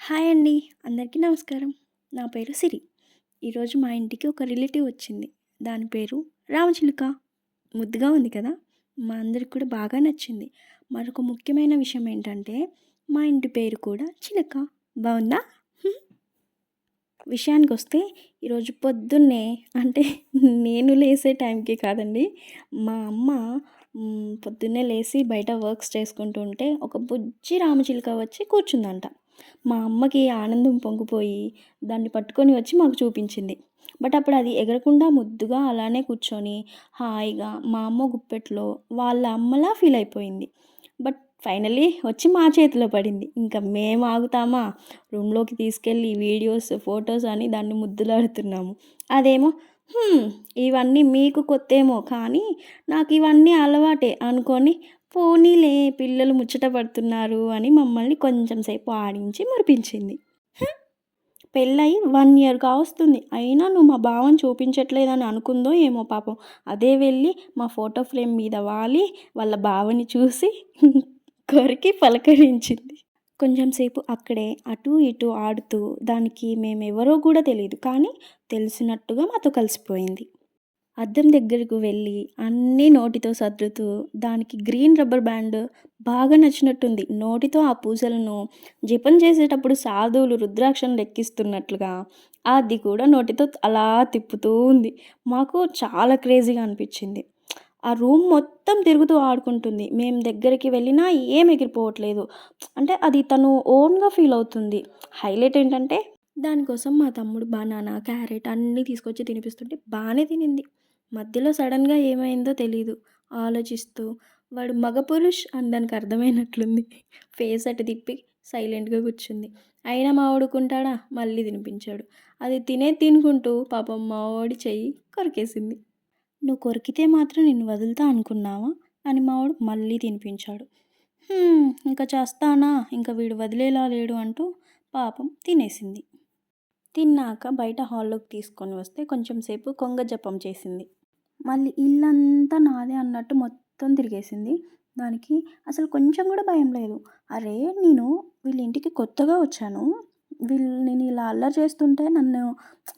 Hi అండి. అందరికీ నమస్కారం. నా పేరు సిరి. ఈరోజు మా ఇంటికి ఒక రిలేటివ్ వచ్చింది. దాని పేరు రామచిలుక. ముద్దుగా ఉంది కదా! మా అందరికి కూడా బాగా నచ్చింది. మరొక ముఖ్యమైన విషయం ఏంటంటే, మా ఇంటి పేరు కూడా చిలుక. బావుందా? హ్మ్. విషయానికొస్తే ఈరోజు పొద్దున్నే అంటే నేను లేసే టైంకి కాదండి. మా అమ్మ పొద్దున్నే లేసి బయట వర్క్స్ చేసుకుంటూ ఉంటే ఒక బుజ్జి రామచిలుక వచ్చి కూర్చుందంట. మా అమ్మకి ఆనందం పొంగిపోయి దాన్ని పట్టుకొని వచ్చి మాకు చూపించింది. బట్ అప్పుడు అది ఎగరకుండా ముద్దుగా అలానే కూర్చొని హాయిగా మా అమ్మ గుప్పెట్లో వాళ్ళ అమ్మలా ఫీల్ అయిపోయింది. బట్ ఫైనల్లీ వచ్చి మా చేతిలో పడింది. ఇంకా మేము ఆగుతామా? రూమ్‌లోకి తీసుకెళ్ళి వీడియోస్, ఫోటోస్ అని దాన్ని ముద్దులాడుతున్నాము. అదేమో హ్మ్. ఇవన్నీ మీకు కొత్తేమో కానీ నాకివన్నీ అలవాటే అనుకోని పోనీలే పిల్లలు ముచ్చట పడుతున్నారు అని మమ్మల్ని కొంచెం సేపు ఆడించి మురిపించింది. హ్మ్. పెళ్ళయి 1 ఇయర్ కావస్తుంది. అయినా నువ్వు మా బావని చూపించట్లేదని అనుకుందో ఏమో పాపం. అదే వెళ్ళి మా ఫోటో ఫ్రేమ్ మీద వాలి వాళ్ళ బావని చూసి కొరికి పలకరించింది. కొంచెం సేపు అక్కడే అటూ ఇటూ ఆడుతూ దానికి మేమెవరో కూడా తెలీదు. కానీ తెలిసినట్టుగా మాతో కలిసిపోయింది. అద్దం దగ్గరకు వెళ్ళి అన్నీ నోటితో సర్దుతూ దానికి గ్రీన్ రబ్బర్ బ్యాండ్ బాగా నచ్చినట్టుంది. నోటితో ఆ పూసలను జపం చేసేటప్పుడు సాధువులు రుద్రాక్షను లెక్కిస్తున్నట్లుగా అది కూడా నోటితో అలా తిప్పుతూ ఉంది. మాకు చాలా క్రేజీగా అనిపించింది. ఆ రూమ్ మొత్తం తిరుగుతూ ఆడుకుంటుంది. మేము దగ్గరికి వెళ్ళినా ఏం ఎగిరిపోవట్లేదు. అంటే అది తను ఓన్‌గా ఫీల్ అవుతుంది. హైలైట్ ఏంటంటే దానికోసం మా తమ్ముడు బనానా, క్యారెట్ అన్నీ తీసుకొచ్చి తినిపిస్తుంటే బానే తినింది. మధ్యలో సడెన్‌గా ఏమైందో తెలీదు. ఆలోచిస్తూ వాడు మగ పురుష్ అని దానికి అర్థమైనట్లుంది. ఫేస్ అటు తిప్పి సైలెంట్‌గా కూర్చుంది. అయినా మావోడుకుంటాడా? మళ్ళీ తినిపించాడు. అది తినుకుంటూ పాపం మావోడి చెయ్యి కొరికేసింది. "నువ్వు కొరికితే మాత్రం నిన్ను వదులుతా అనుకున్నావా?" అని మావోడు మళ్ళీ తినిపించాడు. ఇంక చస్తానా? ఇంక వీడు వదిలేలా లేడు అంటూ పాపం తినేసింది. తిన్నాక బయట హాల్లోకి తీసుకొని వస్తే కొంచెం సేపు కొంగ జపం చేసింది. మళ్ళీ ఇల్లంతా నాదే అన్నట్టు మొత్తం తిరిగేసింది. దానికి అసలు కొంచెం కూడా భయం లేదు. అరే! నేను వీళ్ళ ఇంటికి కొత్తగా వచ్చాను. నేను ఇలా అల్లరి చేస్తుంటే నన్ను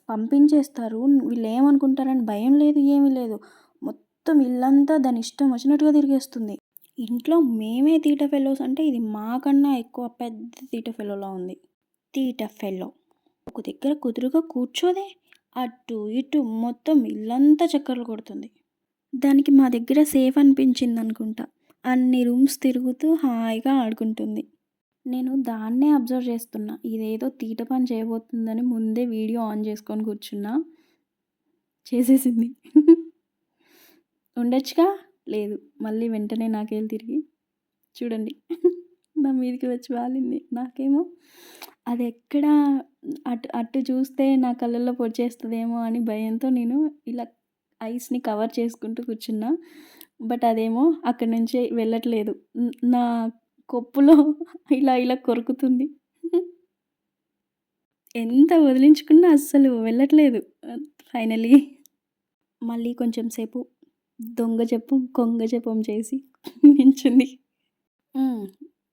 పంపించేస్తారు. వీళ్ళేమనుకుంటారని భయం లేదు, ఏమీ లేదు. మొత్తం ఇల్లంతా దాని ఇష్టం వచ్చినట్టుగా తిరిగేస్తుంది. ఇంట్లో మేమే తీట ఫెలోస్ అంటే ఇది మాకన్నా ఎక్కువ పెద్ద తీట ఫెలోలా ఉంది. Theta fellow. ఒక దగ్గర కుదురుగా కూర్చోదే. అటు ఇటు మొత్తం ఇల్లంతా చక్కర్లు కొడుతుంది. దానికి మా దగ్గర సేఫ్ అనిపించిందనుకుంటా. అన్ని రూమ్స్ తిరుగుతూ హాయిగా ఆడుకుంటుంది. నేను దాన్నే అబ్జర్వ్ చేస్తున్నా. ఇదేదో తీట పని చేయబోతుందని ముందే వీడియో ఆన్ చేసుకొని కూర్చున్నా. చేసేసింది. ఉండొచ్చుగా? లేదు. మళ్ళీ వెంటనే నాకేళ్ళు తిరిగి చూడండి నా మీదకి వచ్చి వాలింది. నాకేమో అదెక్కడా అటు అటు చూస్తే నా కళ్ళల్లో పొడిచేస్తదేమో అని భయంతో నేను ఇలా ఐస్‌ని కవర్ చేసుకుంటూ కూర్చున్నా. బట్ అదేమో అక్కడి నుంచి వెళ్ళట్లేదు. నా కొప్పులో ఇలా కొరుకుతుంది. ఎంత వదిలించుకున్నా అస్సలు వెళ్ళట్లేదు. ఫైనల్లీ మళ్ళీ కొంచెం సేపు దొంగ జపం, కొంగ జపం చేసి నించుంది. హ్మ్.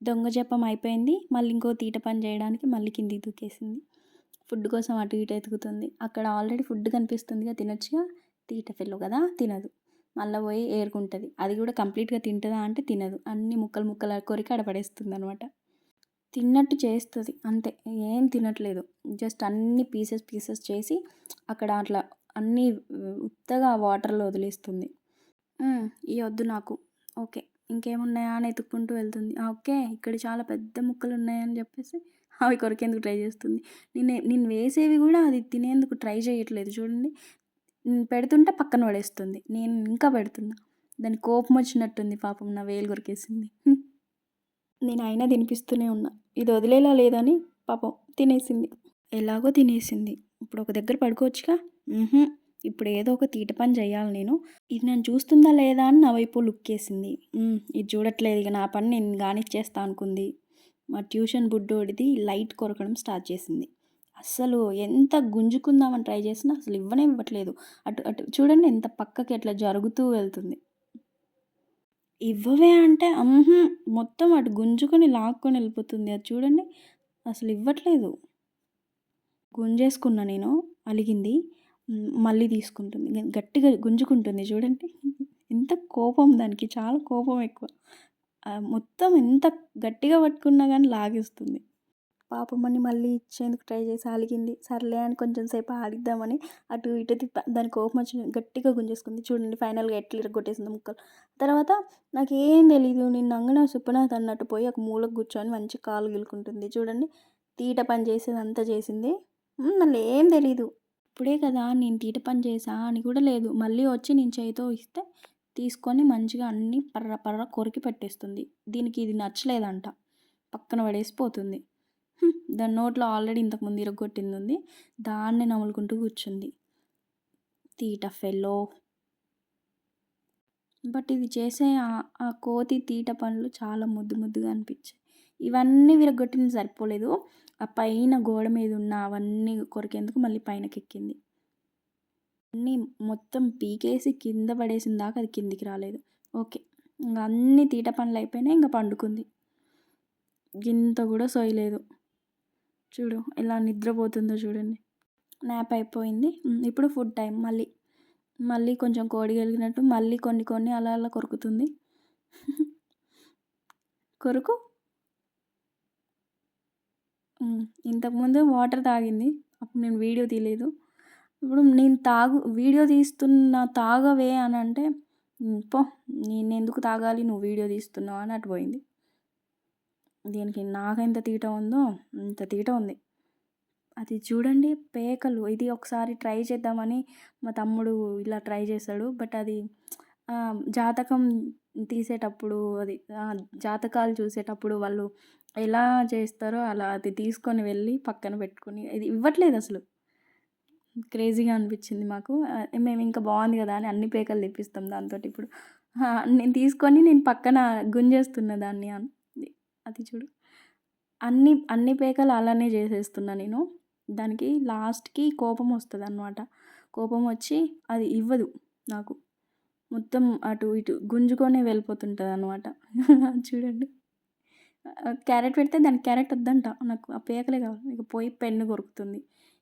దొంగ జపం అయిపోయింది. మళ్ళీ ఇంకో తీట పని జేయడానికి మళ్ళీ కిందికి దూకేసింది. ఫుడ్ కోసం అటు ఇటు ఎతుకుతుంది. అక్కడ ఆల్రెడీ ఫుడ్ కనిపిస్తుందిగా తినొచ్చుగా. తీట ఫెల్లో గదా! తినదు. మళ్ళా పోయి ఏరుకుంటది. అది గూడా కంప్లీట్‌గా తింటదా అంటే తినదు. అన్నీ ముక్కలు ముక్కలు కొరికి ఆడ పడేస్తుందనమాట. తిన్నట్టు చేస్తది అంతే. ఏం తినట్లేదు. జస్ట్ అన్నీ పీసెస్ చేసి అక్కడ అట్లా అన్నీ ఉత్తగా వాటర్‌లో వదిలేస్తుంది. ఇయ్యొద్దు నాకు. ఓకే. ఇంకేమున్నాయా అని ఎతుక్కుంటూ వెళ్తుంది. ఓకే. ఇక్కడ చాలా పెద్ద ముక్కలున్నాయని జెప్పేసి అవి కొరికేందుకు ట్రై జేస్తుంది. నేను వేసేవి గూడా అది తినేందుకు ట్రై చేయట్లేదు చూడండి. పెడుతుంటే పక్కన పడేస్తుంది. నేను ఇంకా పెడుతున్నా. దానికి కోపమొచ్చినట్టుంది పాపం నా వేలు కొరికేసింది. నేను అయినా తినిపిస్తూనే ఉన్నా. ఇది వదిలేలా లేదని పాపం తినేసింది. ఎలాగో తినేసింది. ఇప్పుడు ఒక దగ్గర పడుకోవచ్చుగా. హుహు. ఇప్పుడు ఏదో ఒక తీట పని చేయాలి నేను. ఇది నన్ను చూస్తుందా లేదా అని నా వైపు లుక్కేసింది. ఇది చూడట్లేదు ఇక నా పని నేను గానిచ్చేస్తా అనుకుంది. మా ట్యూషన్ బుడ్డోడిది లైట్ కొరకడం స్టార్ట్ చేసింది. అస్సలు ఎంత గుంజుకుందామని ట్రై చేసినా అసలు ఇవ్వనే ఇవ్వట్లేదు. అటు అటు చూడండి ఎంత పక్కకి ఎట్లా జరుగుతూ వెళ్తుంది. ఇవ్వవే అంటే మొత్తం అటు గుంజుకొని లాక్కొని వెళ్ళిపోతుంది. అది చూడండి. అసలు ఇవ్వట్లేదు. గుంజేసుకున్నా నేను, అలిగింది. మళ్ళీ తీసుకుంటుంది. గట్టిగా గుంజుకుంటుంది చూడండి. ఎంత కోపం దానికి, చాలా కోపం ఎక్కువ. మొత్తం ఎంత గట్టిగా పట్టుకున్నా గానీ లాగేస్తుంది. పాపమని మళ్ళీ ఇచ్చేందుకు ట్రై చేసి అలిగింది. సర్లే అని కొంచెం సేపు ఆడిద్దామని అటు ఇటు దాని కోపం వచ్చి గట్టిగా గుంజేసుకుంది. చూడండి ఫైనల్‌గా ఎట్లా ఇరగ్గొట్టేసిందో ముక్కలు. తర్వాత నాకేం తెలీదు, నిన్నంగన సుప్పనాథ్ అన్నట్టు పోయి ఒక మూలకు కూర్చొని మంచి కాలు గిలుకుంటుంది. చూడండి తీట పని చేసేదంతా చేసింది. మళ్ళీ ఏం తెలీదు. ఇప్పుడే కదా నేను తీట పని చేశా అని కూడా లేదు. మళ్ళీ వచ్చి నేను చేయితో ఇస్తే తీసుకొని మంచిగా అన్నీ పర్ర పర్ర కొరికి పెట్టేస్తుంది. దీనికి ఇది నచ్చలేదంట. పక్కన పడేసిపోతుంది. దాని నోట్లో ఆల్రెడీ ఇంతకుముందు ఇరగ్గొట్టింది ఉంది. దాన్నే నములుకుంటూ కూర్చుంది. Theta fellow. బట్ ఇది చేసే ఆ కోతి తీట పనులు చాలా ముద్దు ముద్దుగా అనిపించాయి. ఇవన్నీ విరగ్గొట్టింది సరిపోలేదు. ఆ పైన గోడ మీద ఉన్న అవన్నీ కొరికేందుకు మళ్ళీ పైనకెక్కింది. అన్నీ మొత్తం పీకేసి కింద పడేసిన దాకా అది కిందికి రాలేదు. ఓకే, ఇంకా అన్ని తీట పనులు అయిపోయినాయి. ఇంకా పండుకుంది. గింత కూడా సోయలేదు. చూడు ఎలా నిద్రపోతుందో చూడండి. న్యాప్ అయిపోయింది. ఇప్పుడు ఫుడ్ టైం. మళ్ళీ కొంచెం కోడి గెలిగినట్టు మళ్ళీ కొన్ని అలా అలా కొరుకుతుంది. కొరుకు. ఇంతకుముందు వాటర్ తాగింది. అప్పుడు నేను వీడియో తీయలేదు. ఇప్పుడు నేను వీడియో తాగవే అని అంటే, పో నేను ఎందుకు తాగాలి, నువ్వు వీడియో తీస్తున్నావు అని అటు పోయింది. దీనికి నాకెంత తీట ఉందో అంత తీట ఉంది. అది చూడండి పేకలు. ఇది ఒకసారి ట్రై చేద్దామని మా తమ్ముడు ఇలా ట్రై చేశాడు. బట్ అది జాతకం తీసేటప్పుడు అది జాతకాలు చూసేటప్పుడు వాళ్ళు ఎలా చేస్తారో అలా అది తీసుకొని వెళ్ళి పక్కన పెట్టుకొని ఇది ఇవ్వట్లేదు అసలు. క్రేజీగా అనిపించింది మాకు. మేము ఇంకా బాగుంది కదా అని అన్ని పేకలు తెప్పిస్తాం దాంతో. ఇప్పుడు నేను పక్కన గుంజేస్తున్నా దాన్ని. అది చూడు అన్ని పేకలు అలానే చేసేస్తున్నా నేను. దానికి లాస్ట్కి కోపం వస్తుంది అన్నమాట. కోపం వచ్చి అది ఇవ్వదు నాకు. మొత్తం అటు ఇటు గుంజుకొనే వెళ్ళిపోతుంటుంది అన్నమాట. చూడండి క్యారెట్ పెడితే దానికి క్యారెట్ వద్దంట, నాకు ఆ పేకలే కావాలి. ఇక పోయి పెన్ను కొరుకుతుంది.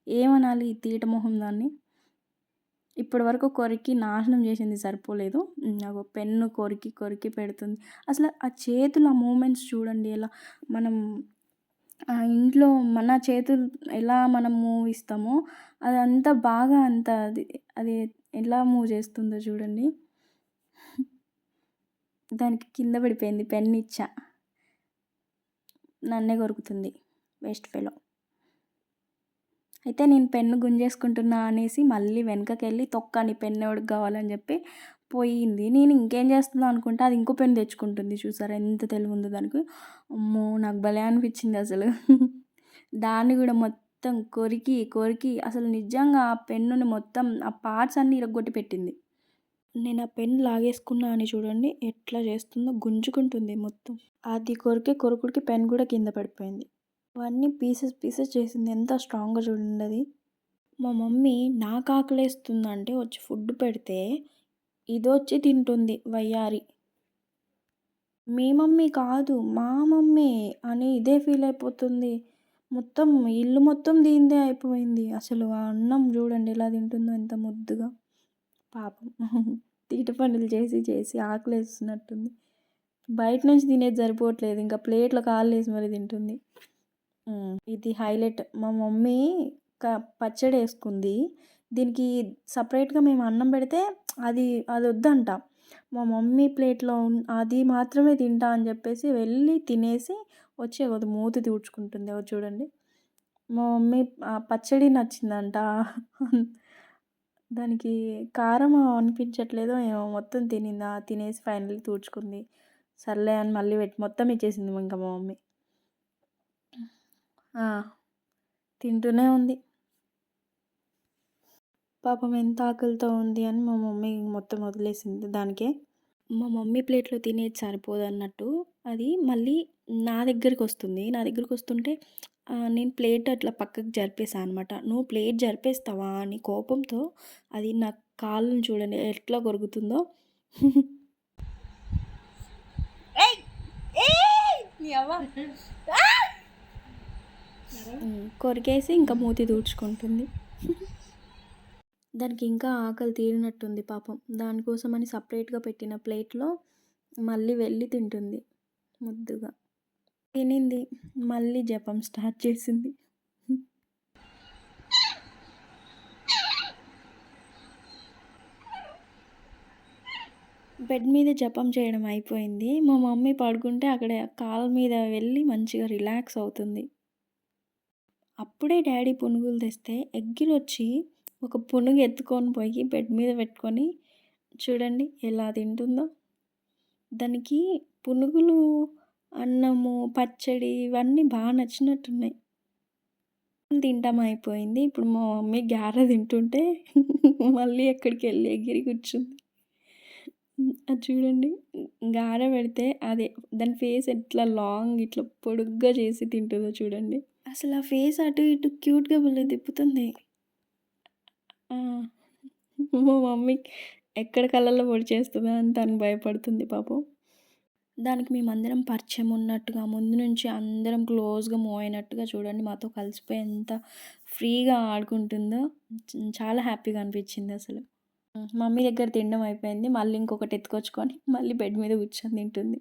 ఏమనాలి ఈ తీట మొహం దాన్ని. ఇప్పటి వరకు కొరికి నాశనం చేసింది సరిపోలేదు. నాకు పెన్ను కొరికి పెడుతుంది. అసలు ఆ చేతులు ఆ మూమెంట్స్ చూడండి ఎలా మనం ఇంట్లో మన చేతులు ఎలా మనం మూవ్ ఇస్తామో అదంతా బాగా అది ఎలా మూవ్ చేస్తుందో చూడండి. దానికి కింద పడిపోయింది పెన్ ఇచ్చా, నన్నే కొరుకుతుంది వేస్ట్ ఫెలో. అయితే నేను పెన్ను గుంజేసుకుంటున్నా అనేసి మళ్ళీ వెనకకి వెళ్ళి తొక్కని పెన్ను ఎవడికి కావాలని చెప్పి పోయింది. నేను ఇంకేం చేస్తుందో అనుకుంటే అది ఇంకో పెన్ను తెచ్చుకుంటుంది. చూసారా ఎంత తెలివి ఉందో దానికి. అమ్మో నాకు భలే అనిపించింది అసలు. దాన్ని కూడా మొత్తం కొరికి అసలు నిజంగా ఆ పెన్నుని మొత్తం ఆ పార్ట్స్ అన్నీ ఇరగ్గొట్టి పెట్టింది. నేను ఆ పెన్ లాగేసుకున్నా అని చూడండి ఎట్లా చేస్తుందో, గుంజుకుంటుంది మొత్తం. అది కొరుకుడికి పెన్ కూడా కింద పడిపోయింది. అవన్నీ పీసెస్ చేసింది. ఎంత స్ట్రాంగ్గా చూడండి అది. మా మమ్మీ నాకు ఆకలేస్తుందంటే వచ్చి ఫుడ్ పెడితే ఇదొచ్చి తింటుంది వయ్యారి. మీ మమ్మీ కాదు మా మమ్మీ అని ఇదే ఫీల్ అయిపోతుంది. మొత్తం ఇల్లు మొత్తం దీందే అయిపోయింది. అసలు ఆ అన్నం చూడండి ఎలా తింటుందో ఎంత ముద్దుగా. పాపం తీట పనులు చేసి ఆకలేస్తున్నట్టుంది. బయట నుంచి తినేది సరిపోవట్లేదు, ఇంకా ప్లేట్లో కాళ్ళు వేసి మరి తింటుంది. ఇది హైలైట్. మా మమ్మీ పచ్చడి వేసుకుంది. దీనికి సపరేట్గా మేము అన్నం పెడితే అది వద్దంట. మా మమ్మీ ప్లేట్లో అది మాత్రమే తింటా అని చెప్పేసి వెళ్ళి తినేసి వచ్చి అది మూతి తుడుచుకుంటుంది. చూడండి మా మమ్మీ పచ్చడి నచ్చిందంట. దానికి కారం అనిపించట్లేదో ఏమో మొత్తం తినేసి ఫైనల్లీ తుడుచుకుంది. సర్లే అని మళ్ళీ మొత్తం ఇచ్చేసింది ఇంకా మా మమ్మీ. తింటూనే ఉంది. పాపం ఎంత ఆకలితో ఉంది అని మా మమ్మీ మొత్తం వదిలేసింది దానికే. మా మమ్మీ ప్లేట్లో తినేది సరిపోదు అన్నట్టు అది మళ్ళీ నా దగ్గరికి వస్తుంది. నా దగ్గరికి వస్తుంటే నేను ప్లేట్ అట్లా పక్కకు జరిపేసాను అనమాట. నువ్వు ప్లేట్ జరిపేస్తావా అని కోపంతో అది నా కాళ్ళను చూడండి ఎట్లా కొరుకుతుందో. కొరికేసి ఇంకా మూతి తుడుచుకుంటుంది. దానికి ఇంకా ఆకలి తీరినట్టుంది పాపం. దానికోసమని సెపరేట్‌గా పెట్టిన ప్లేట్‌లో మళ్ళీ వెళ్ళి తింటుంది ముద్దుగా. తినింది. మళ్ళీ జపం స్టార్ట్ చేసింది. బెడ్ మీద జపం చేయడం అయిపోయింది. మా మమ్మీ పడుకుంటే అక్కడ కాళ్ళ మీద వెళ్ళి మంచిగా రిలాక్స్ అవుతుంది. అప్పుడే డ్యాడీ పునుగులు తెస్తే ఎగ్గిరొచ్చి ఒక పునుగు ఎత్తుకొని పోయి బెడ్ మీద పెట్టుకొని చూడండి ఎలా తింటుందో. దానికి పునుగులు, అన్నము, పచ్చడి ఇవన్నీ బాగా నచ్చినట్టున్నాయి. తింటాం అయిపోయింది. ఇప్పుడు మా మమ్మీ గారె తింటుంటే మళ్ళీ ఎక్కడికెళ్ళి ఎగిరి కూర్చుంది. అది చూడండి. గారె పెడితే అదే దాని ఫేస్ ఎట్లా లాంగ్ ఇట్లా పొడుగ్గా చేసి తింటుందో చూడండి. అసలు ఆ ఫేస్ అటు ఇటు క్యూట్‌గా భలే తిప్పుతుంది. ఆ! మా మమ్మీ ఎక్కడ కళ్ళల్లో పొడిచేస్తదా అని తను భయపడుతుంది పాపం. దానికి మేమందరం పరిచయం ఉన్నట్టుగా ముందు నుంచి అందరం క్లోజ్‌గా మూవ్ అయినట్టుగా చూడండి మాతో కలిసిపోయి ఎంత ఫ్రీగా ఆడుకుంటుందో చాలా హ్యాపీగా అనిపించిందసలు. మమ్మీ దగ్గర తినడం అయిపోయింది. మళ్ళీ ఇంకొకటి ఎత్తుకొచ్చుకొని మళ్ళీ బెడ్ మీద కూర్చొని తింటుంది.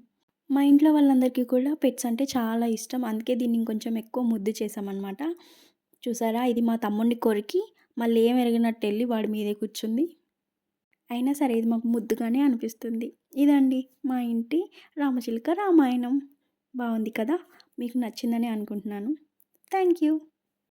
మా ఇంట్లో వాళ్ళందరికీ కూడా పెట్స్ అంటే చాలా ఇష్టం. అందుకే దీన్ని ఇంకొంచెం ఎక్కువ ముద్దు చేశామనమాట. చూసారా ఇది మా తమ్ముడిని కొరికి మళ్ళీ ఏం ఎరగనట్టు ఎళ్లి వాడి మీదే కూర్చుంది. అయినా సరే ఇది మాకు ముద్దుగానే అనిపిస్తుంది. ఇదండి మా ఇంటి రామచిలుక రామాయణం. బావుంది కదా! మీకు నచ్చిందని అనుకుంటున్నాను. Thank you.